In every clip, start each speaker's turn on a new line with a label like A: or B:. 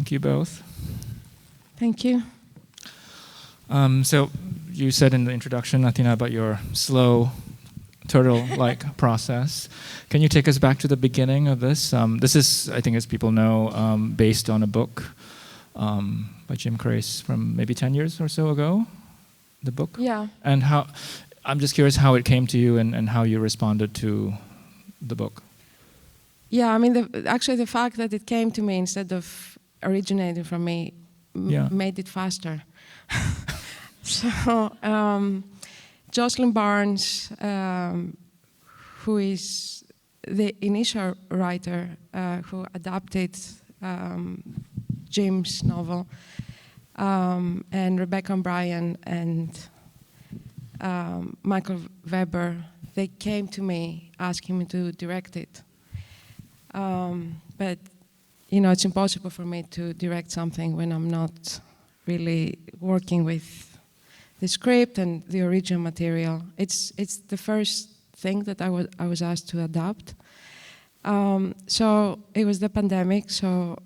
A: Thank you both.
B: Thank you.
A: So you said in the introduction, Athina, about your slow turtle-like process. Can you take us back to the beginning of this? This is, I think as people know, based on a book by Jim Crace from maybe 10 years or so ago, the book?
B: Yeah.
A: And how, I'm just curious how it came to you and how you responded to the book.
B: Yeah, I mean, actually the fact that it came to me instead of originating from me made it faster. So, Jocelyn Barnes, who is the initial writer who adapted Jim's novel, and Rebecca O'Brien and Michael Weber, they came to me asking me to direct it. But, you know, it's impossible for me to direct something when I'm not really working with the script and the original material. It's the first thing that I was asked to adapt. So it was the pandemic, so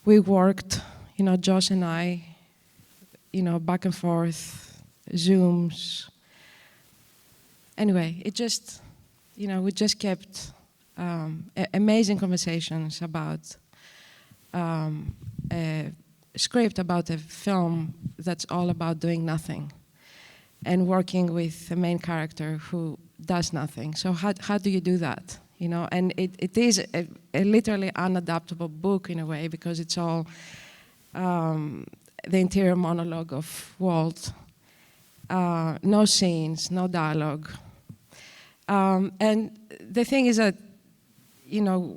B: we worked, you know, Josh and I, you know, back and forth, Zooms. Anyway, it just, you know, we just kept amazing conversations about a script about a film that's all about doing nothing and working with the main character who does nothing. So how do you do that? You know, and it is a literally unadaptable book in a way because it's all the interior monologue of Walt. No scenes, no dialogue. And the thing is that, you know,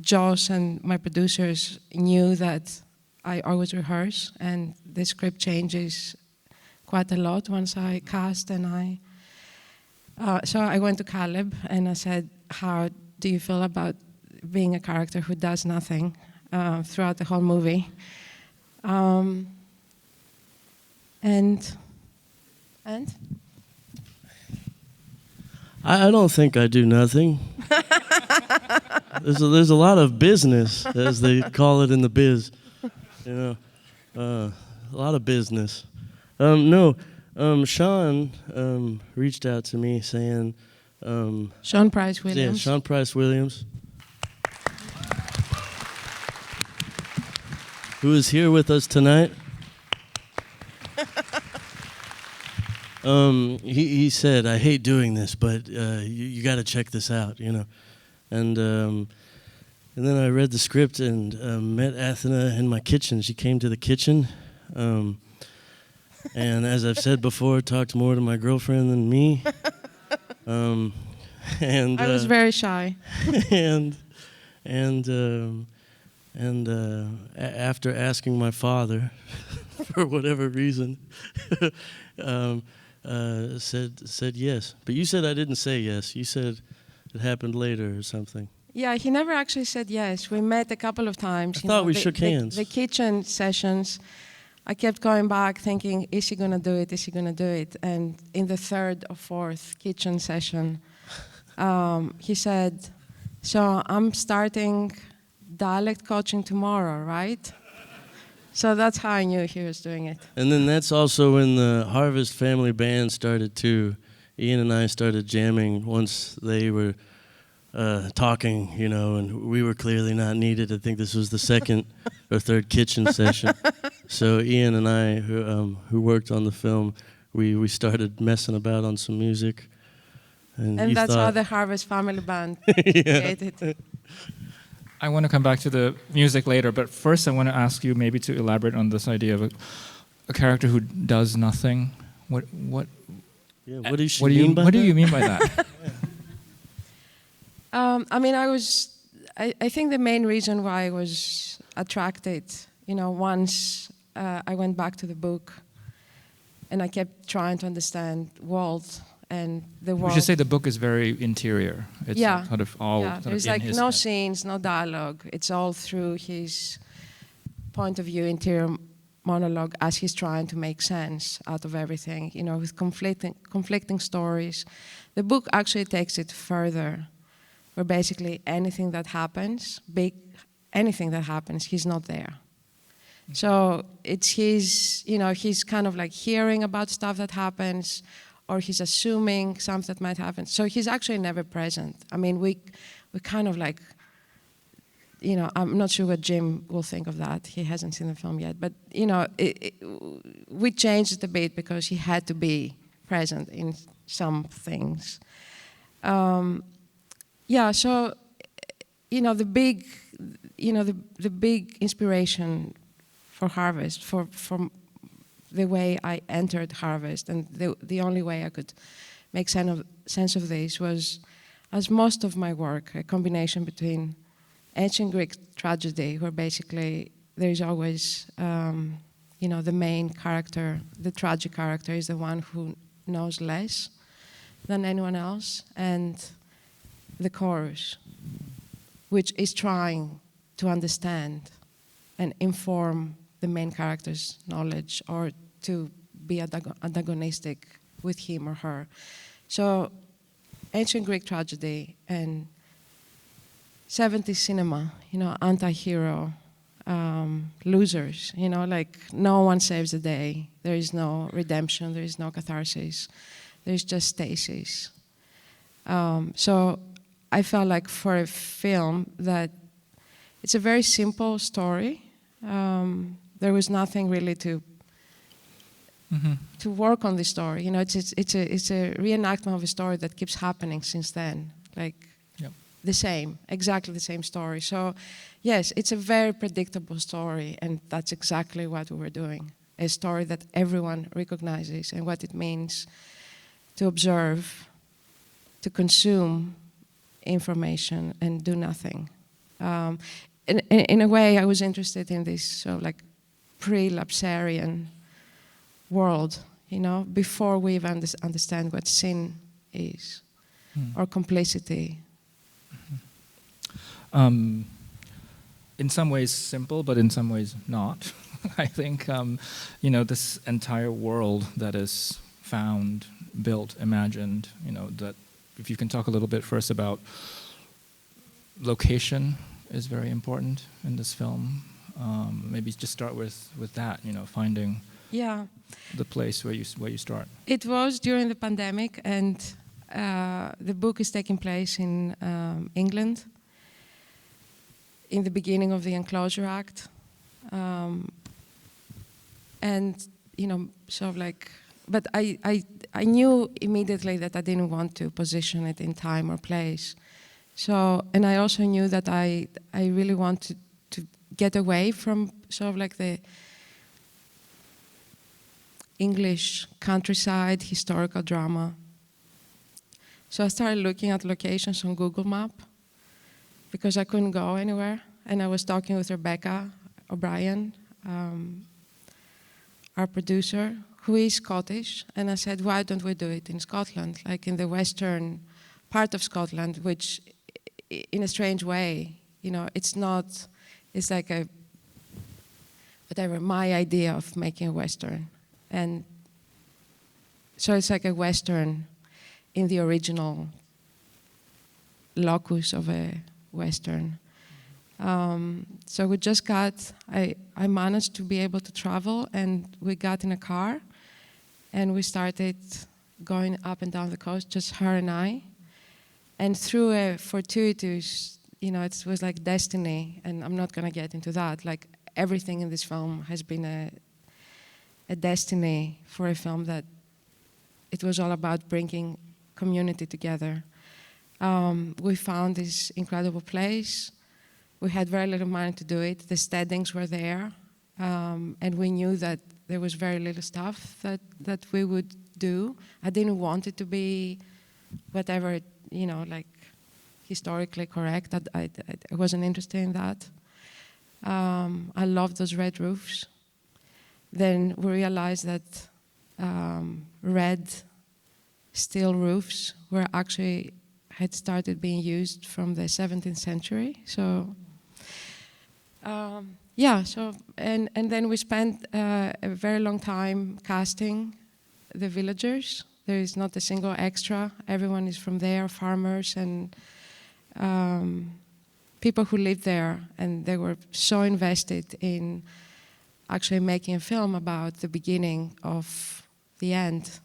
B: Josh and my producers knew that I always rehearse, and the script changes quite a lot once I cast. And so I went to Caleb and I said, "How do you feel about being a character who does nothing throughout the whole movie?" And
C: I don't think I do nothing. There's a lot of business, as they call it in the biz. You know, a lot of business. Sean reached out to me saying...
B: Sean Price Williams.
C: Yeah, Sean Price Williams. Who is here with us tonight. He said, "I hate doing this, but you got to check this out," you know. And then I read the script and met Athina in my kitchen. She came to the kitchen. And as I've said before, talked more to my girlfriend than me. And
B: I was very shy.
C: After asking my father, for whatever reason, said yes. But you said I didn't say yes. You said it happened later or something.
B: Yeah, he never actually said yes. We met a couple of times.
C: I thought we shook hands.
B: The kitchen sessions, I kept going back thinking, is he going to do it? Is he going to do it? And in the third or fourth kitchen session, he said, "So I'm starting dialect coaching tomorrow, right?" So that's how I knew he was doing it.
C: And then that's also when the Harvest Family Band started too. Ian and I started jamming once they were talking, you know, and we were clearly not needed. I think this was the second or third kitchen session. So Ian and I, who worked on the film, we started messing about on some music.
B: And that's how the Harvest Family Band created.
A: I want to come back to the music later, but first I want to ask you maybe to elaborate on this idea of a character who does nothing. What do you mean by that?
B: I mean, I think the main reason why I was attracted, you know, once I went back to the book and I kept trying to understand Walt and the world.
A: We should say the book is very interior. It's sort of all sort
B: there's
A: of in
B: like
A: his
B: no
A: head.
B: scenes, no dialogue. It's all through his point of view, interior monologue, as he's trying to make sense out of everything, you know, with conflicting stories. The book actually takes it further, where basically anything that happens, big anything that happens, he's not there. So it's his, he's kind of like hearing about stuff that happens, or he's assuming something that might happen. So he's actually never present. I mean, we kind of like, I'm not sure what Jim will think of that. He hasn't seen the film yet. But, we changed it a bit because he had to be present in some things. So, the big inspiration for Harvest, from the way I entered Harvest, and the only way I could make sense of this was, as most of my work, a combination between ancient Greek tragedy, where basically there is always, the main character, the tragic character, is the one who knows less than anyone else, and the chorus, which is trying to understand and inform the main character's knowledge, or to be antagonistic with him or her. So ancient Greek tragedy and 70s cinema, anti-hero, losers, like no one saves the day. There is no redemption, there is no catharsis, there's just stasis. So I felt like for a film that it's a very simple story. There was nothing really to work on the story. It's a reenactment of a story that keeps happening since then. Like exactly the same story. So yes, it's a very predictable story, and that's exactly what we were doing. A story that everyone recognizes, and what it means to observe, to consume information and do nothing. In a way, I was interested in this sort of like pre-lapsarian world, before we even understand what sin is, or complicity.
A: In some ways simple, but in some ways not. I think, this entire world that is found, built, imagined, that if you can talk a little bit first about location is very important in this film. Maybe just start with that, finding the place where you start.
B: It was during the pandemic, and the book is taking place in England in the beginning of the Enclosure Act. But I knew immediately that I didn't want to position it in time or place. So, and I also knew that I really wanted to get away from sort of like the English countryside historical drama. So I started looking at locations on Google Map because I couldn't go anywhere. And I was talking with Rebecca O'Brien, our producer, who is Scottish. And I said, why don't we do it in Scotland, like in the western part of Scotland, which in a strange way, it's like my idea of making a Western. And so it's like a Western in the original locus of a Western. So we just I managed to be able to travel, and we got in a car, and we started going up and down the coast, just her and I. And through a fortuitous, it was like destiny, and I'm not going to get into that. Like everything in this film has been a destiny for a film that it was all about bringing community together. We found this incredible place. We had very little money to do it. The steadings were there, and we knew that there was very little stuff that we would do. I didn't want it to be whatever, like historically correct. I wasn't interested in that. I loved those red roofs. Then we realized that red steel roofs were actually had started being used from the 17th century. So and then we spent a very long time casting the villagers. There is not a single extra. Everyone is from there, farmers, and people who lived there, and they were so invested in actually making a film about the beginning of the end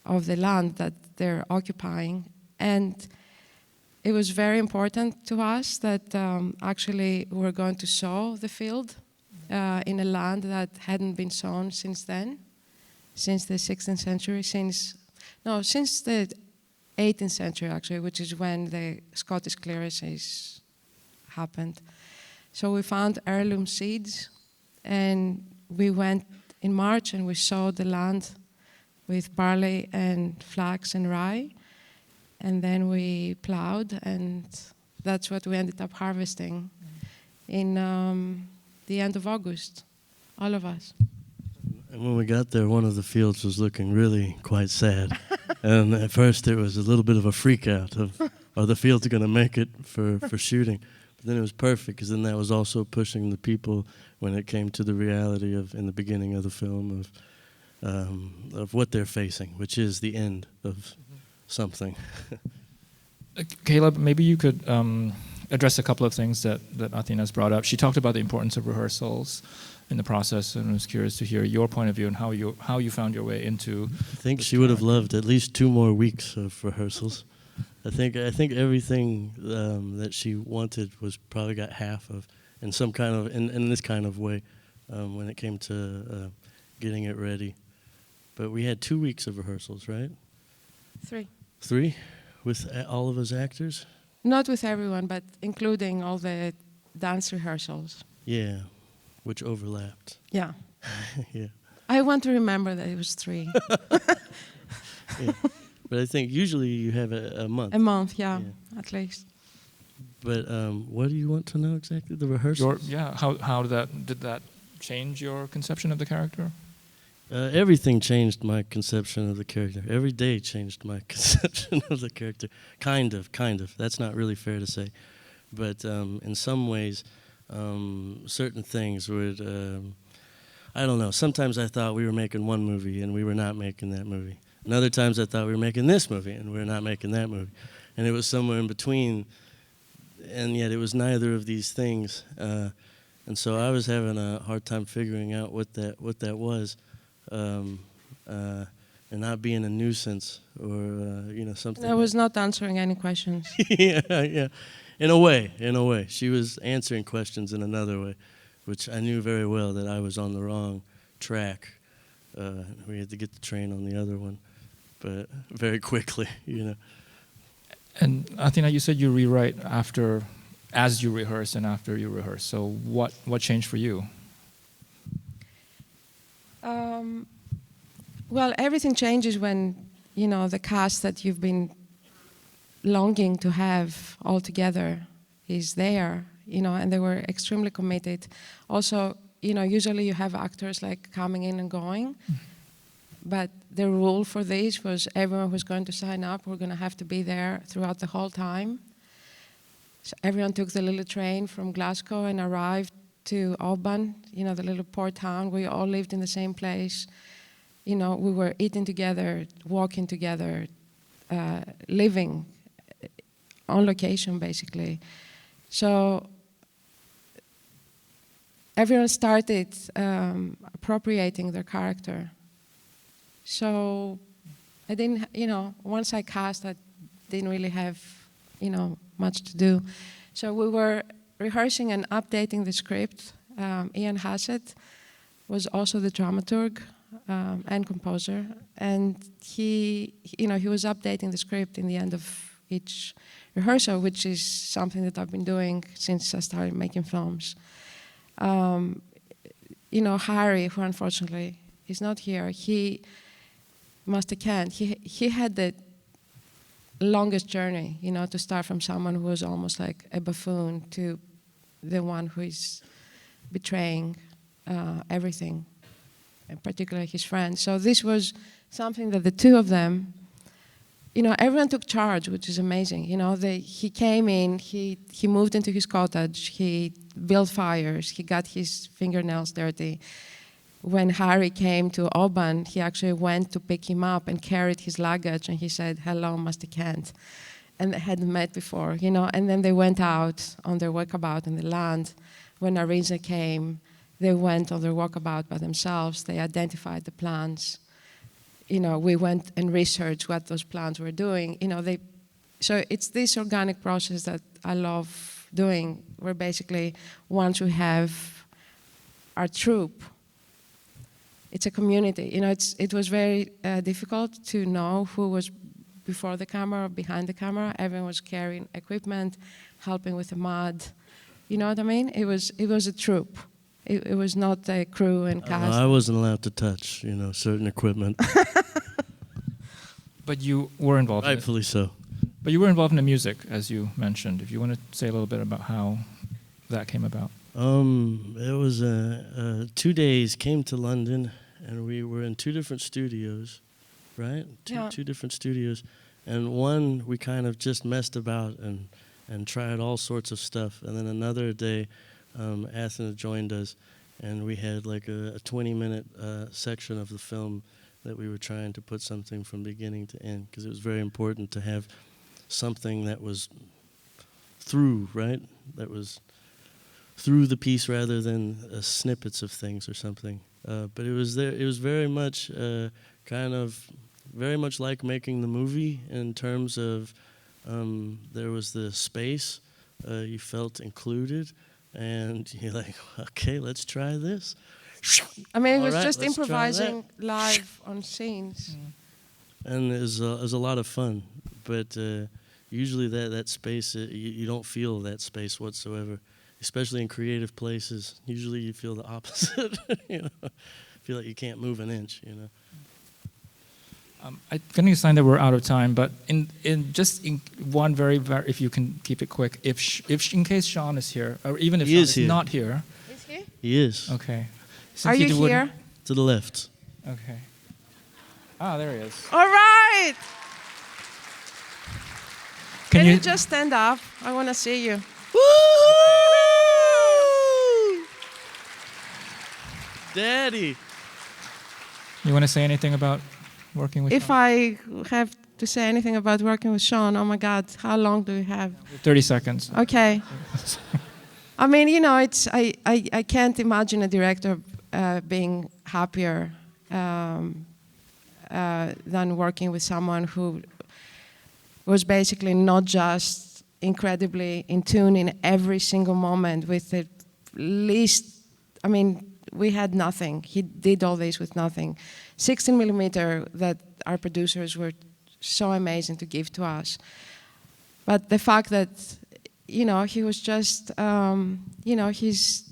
B: of the land that they're occupying. And it was very important to us that actually we're going to sow the field in a land that hadn't been sown since then, since the 16th century, since the 18th century actually, which is when the Scottish clearances happened. So we found heirloom seeds, and we went in March and we sowed the land with barley and flax and rye, and then we plowed, and that's what we ended up harvesting in the end of August, all of us.
C: And when we got there, one of the fields was looking really quite sad. And at first it was a little bit of a freak out of, are the fields going to make it for shooting? But then it was perfect, because then that was also pushing the people when it came to the reality of, in the beginning of the film, of what they're facing, which is the end of something.
A: Caleb, maybe you could address a couple of things that Athina's brought up. She talked about the importance of rehearsals in the process, and I was curious to hear your point of view and how you found your way into.
C: I think she would have loved at least 2 more weeks of rehearsals. I think everything that she wanted was probably got half of, in some kind of in this kind of way, when it came to getting it ready. But we had 2 weeks of rehearsals, right?
B: 3.
C: 3, with all of us actors.
B: Not with everyone, but including all the dance rehearsals.
C: Yeah, which overlapped.
B: Yeah.
C: Yeah.
B: I want to remember that it was 3.
C: Yeah. But I think usually you have a month.
B: A month, yeah, at least.
C: But what do you want to know exactly? The rehearsals?
A: How did that change your conception of the character?
C: Everything changed my conception of the character. Every day changed my conception of the character. Kind of. That's not really fair to say. But in some ways, certain things would, I don't know. Sometimes I thought we were making one movie and we were not making that movie. And other times I thought we were making this movie and we were not making that movie. And it was somewhere in between, and yet it was neither of these things. And so I was having a hard time figuring out what that was. And not being a nuisance or something.
B: I was not answering any questions.
C: Yeah. In a way. She was answering questions in another way, which I knew very well that I was on the wrong track. We had to get the train on the other one, but very quickly,
A: And Athina, you said you rewrite as you rehearse and after you rehearse. So what changed for you?
B: Well, everything changes when, the cast that you've been longing to have all together is there, and they were extremely committed. Also, usually you have actors like coming in and going, but the rule for this was everyone who's going to sign up, we're going to have to be there throughout the whole time. So everyone took the little train from Glasgow and arrived to Oban, the little port town. We all lived in the same place. We were eating together, walking together, living on location, basically. So everyone started appropriating their character. So I didn't, once I cast, I didn't really have, much to do. So we were rehearsing and updating the script. Ian Hassett was also the dramaturg and composer, and he was updating the script in the end of each rehearsal, which is something that I've been doing since I started making films. Harry, who unfortunately is not here, he had the longest journey, to start from someone who was almost like a buffoon to the one who is betraying everything, and particularly his friends. So this was something that the two of them, everyone took charge, which is amazing. He came in, he moved into his cottage, he built fires, he got his fingernails dirty. When Harry came to Oban, he actually went to pick him up and carried his luggage, and he said, "Hello, Master Kent." and they hadn't met before, you know. And then they went out on their walkabout in the land. When Arisa came, they went on their walkabout by themselves. They identified the plants. You know, we went and researched what those plants were doing. You know, so it's this organic process that I love doing, where basically once we have our troupe, it's a community. You know, it was very difficult to know who was before the camera or behind the camera. Everyone was carrying equipment, helping with the mud. You know what I mean? It was a troupe. It was not a crew and cast.
C: I wasn't allowed to touch, you know, certain equipment.
A: But you were involved.
C: Rightfully so.
A: But you were involved in the music, as you mentioned. If you want to say a little bit about how that came about.
C: It was 2 days, came to London, and we were in 2 different studios, right? Two different studios. And one, we kind of just messed about and tried all sorts of stuff. And then another day, Athina joined us, and we had like a 20-minute section of the film that we were trying to put something from beginning to end, because it was very important to have something that was through, right? That was through the piece rather than snippets of things or something. But it was there. It was very much kind of very much like making the movie in terms of there was the space. You felt included, and you're like, okay, let's try this.
B: I mean, it was just improvising live on scenes.
C: And it was a lot of fun. But usually that space, you don't feel that space whatsoever, especially in creative places. Usually you feel the opposite. You know, feel like you can't move an inch, you know.
A: I'm getting a sign that we're out of time, but in one very, if you can keep it quick, if in case Sean is here, or even if Sean is not here.
B: Is he?
C: He is.
A: Okay.
B: Are you here?
C: To the left.
A: Okay. Ah, there he is.
B: All right. Can you just stand up? I want to see you.
C: Woo! Daddy.
A: You want to say anything about working with
B: If
A: Sean?
B: I have to say anything about working with Sean, oh my God, how long do we have?
A: 30 seconds.
B: Okay. I mean, you know, I can't imagine a director being happier than working with someone who was basically not just incredibly in tune in every single moment with the least, I mean, we had nothing. He did all this with nothing. 16 millimeter that our producers were so amazing to give to us. But the fact that, you know, he was just, you know, he's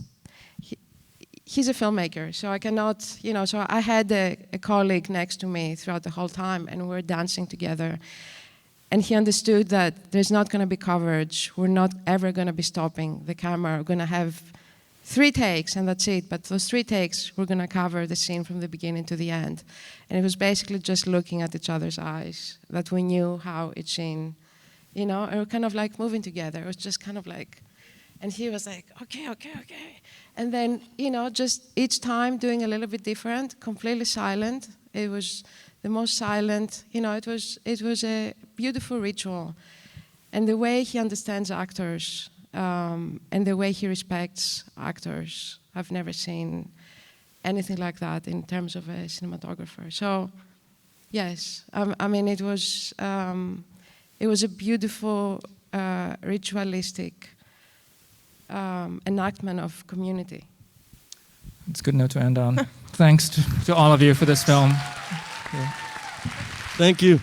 B: a filmmaker, so I cannot, you know, so I had a colleague next to me throughout the whole time, and we were dancing together. And he understood that there's not going to be coverage. We're not ever going to be stopping the camera. We're going to have 3 takes, and that's it. But those 3 takes, we're going to cover the scene from the beginning to the end. And it was basically just looking at each other's eyes that we knew how each scene, you know, and we're kind of like moving together. It was just kind of like, and he was like, okay. And then, you know, just each time doing a little bit different, completely silent. It was the most silent, you know, it was a beautiful ritual. And the way he understands actors and the way he respects actors, I've never seen anything like that in terms of a cinematographer. So, yes, I mean, it was a beautiful, ritualistic enactment of community.
A: It's a good note to end on. Thanks to all of you for this film.
C: Thank you.